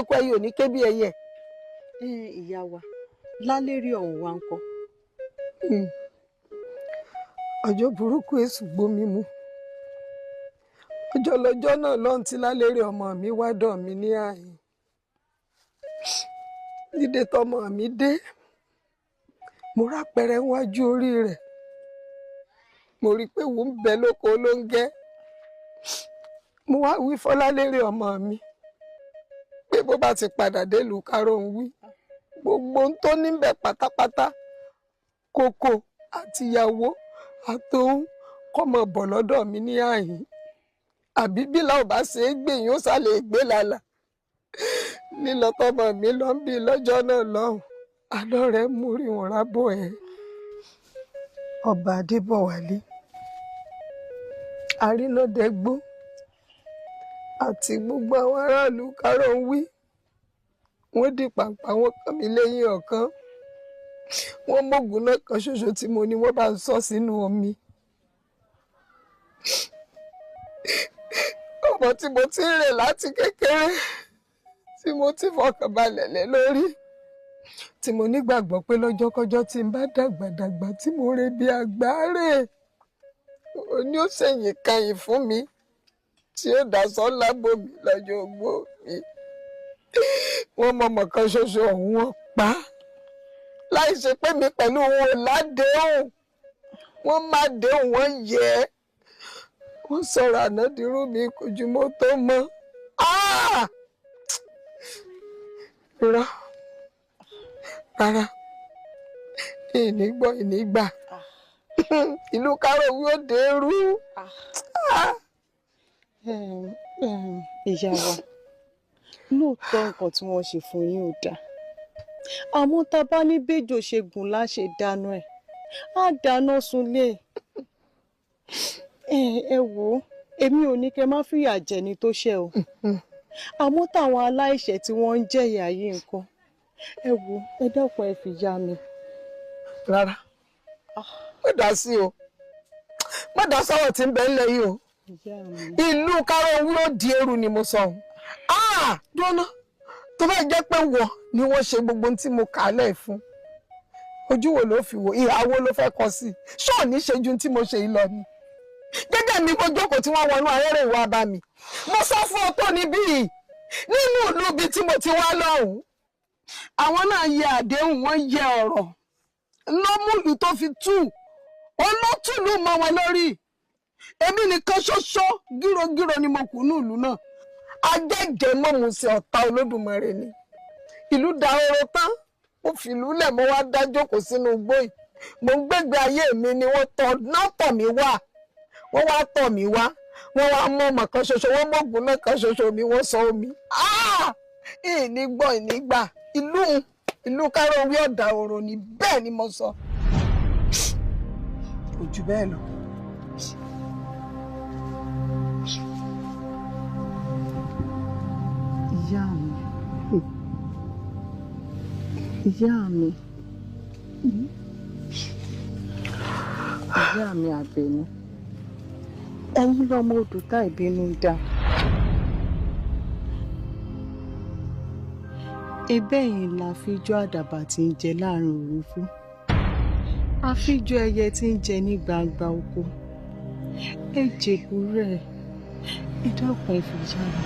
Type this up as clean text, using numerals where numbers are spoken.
eku ẹyẹ ò ní ké bí ẹyẹ. Ìyá wa lálérí ọ̀hún wa ń kọ́. Ọjọ́ burúkú èṣù gbomi mu. Ọjọ́ lọ́jọ́ náà lọ́n tí lálérí ọmọ mi wá dọ̀ mí ní ààyè. Dídé tọmọ mi dé, mo rápẹrẹ wájú orí rẹ̀. Mo rí pé wò ń bẹ lóko olóńgẹ́. Mo wá wí fọlálérí ọmọ mi pé bó bá ti padà délùú káró ń wí gbogbo ohun tó níbẹ̀ pátápátá kókó àtìyàwó àtòun kọ́ mọ bọ̀ lọ́dọ̀ mi ní àyín. Àbí bí làwọn bá ṣe é gbé yín ó sálè gbé lálà. Lílọ tọmọ mi lọ ń bí lọ́jọ́ náà lọ́hùn àlọ́ rẹ̀ mú rí wọn rábọ̀ ẹ̀. Ọba Adébọ̀wálé Arínàdẹ́gbó àti gbogbo àwọn aráàlú káró ń wí wọ́n di pàǹpà wọn kàn mí lẹ́yìn ọ̀kan. Wọ́n mọ̀gùn náà kan ṣoṣo tí mo ní wọ́n bá ń sọ sínú omi. Ọmọ tí mo ti ń rè láti kékeré tí mo ti fọkàn balẹ̀ lé lórí tí mo nígbàgbọ́ pé lọ́jọ́kọ́jọ́ tí n bá dàgbàdàgbà tí mo rè bí àgbáre òní ó ṣẹ̀yìn kanyìn fún mi tí ó dá sọ́lá bòmí lọ́jọ́ ogbó mi. Wọ́n mọ̀mọ̀ kan ṣoṣo ọ̀hún wọn pa á láì ṣe pé mi pẹ̀lú wọn ò ládéhùn. Wọ́n má déhùn wọ́n yẹ ẹ́. Wọ́n sọ̀rọ̀ ànádìrú mi kojú mọ́ tó mọ́. Rárá ìní gbọ́ ìní gbà. Ìlú káró wí ó dèrú. Ìyá wa lóòótọ́ nǹkan tí wọ́n ṣe fún yín ò dáa. Àmọ́ tá a bá ní bẹ́jọ ṣe gùn láṣẹ dáná ẹ̀ á dáná sunlé. Ẹ wò ó èmi ò ní kẹ́ má fìyà jẹni tó ṣẹ̀ o. Àmọ́ táwọn aláìṣẹ̀ tí wọ́n ń jẹ̀yà yìí nǹkan. Ẹ wò ẹ dákun ẹ fi yá mi. Rárá má dá sí o, má dá sọ́wọ́ tí ń bẹ ńlẹ̀ yìí o. Ìlú káró wí ó di ẹrù ni mo sọ. Dúró tó bá jẹ́ pé wọ̀ ni wọ́n ṣe gbogbo ohun tí mo kà á lẹ̀ fún. Ojú wo ló fi wò, ìhà wo ló fẹ́ kọ sí? Ṣọ́ọ̀ ní ṣe ju tí mo ṣe yìí lọ ni. Gẹ́gẹ́ mi mo jókòó tí wọ́n wọnú ahẹ́rẹ́ ìwà bá mi. Mo sọ fún ọ tó níbí yìí nínú ìlú ibi tí mo ti wá lọ́hùn-ún. Àwọn náà yẹ àdéhùn wọn yẹ ọ̀rọ̀ lọ́múlù tó fi tú olótùlù mọ́ wọn lórí. Èmi nìkan ṣoṣo gírogíro ni mo kù ní ìlú náà. Ajẹ́jẹ́ mọ́ mu sí ọ̀tá Olódùmarè ni. Ìlú dahoro tán mo fìlú lẹ̀ mo wá dá jókòó sínú igbó yìí. Mo ń gbégbé ayé mi ni wọ́n tọ̀ mí wá. Wọ́n wá tọ̀ mí wá. Wọ́n wá mọ́ ọmọ kan ṣoṣo wọ́n mọ́gùn náà kan ṣoṣo mi wọ́n sọ omi. Ìní gbọ́ ìní gbà ìlú káró wí ọ̀dà òrò ni bẹ́ẹ̀ ni mo sọ. Kò jù bẹ́ẹ̀ lọ. Ìyá mi. Ìyá mi. Ìyá mi Àbẹ̀ní. Ẹ̀yin lọmọ odò tá ìbínú dá. Ebẹ́yìn la fíjọ́ àdàbà tí ń jẹ láàrin òru fún. Àfíjọ́ ẹyẹ tí ń jẹ ní gbangba oko. Ẹ jèbú rẹ̀. Ẹ dákun ẹ fi yá mi.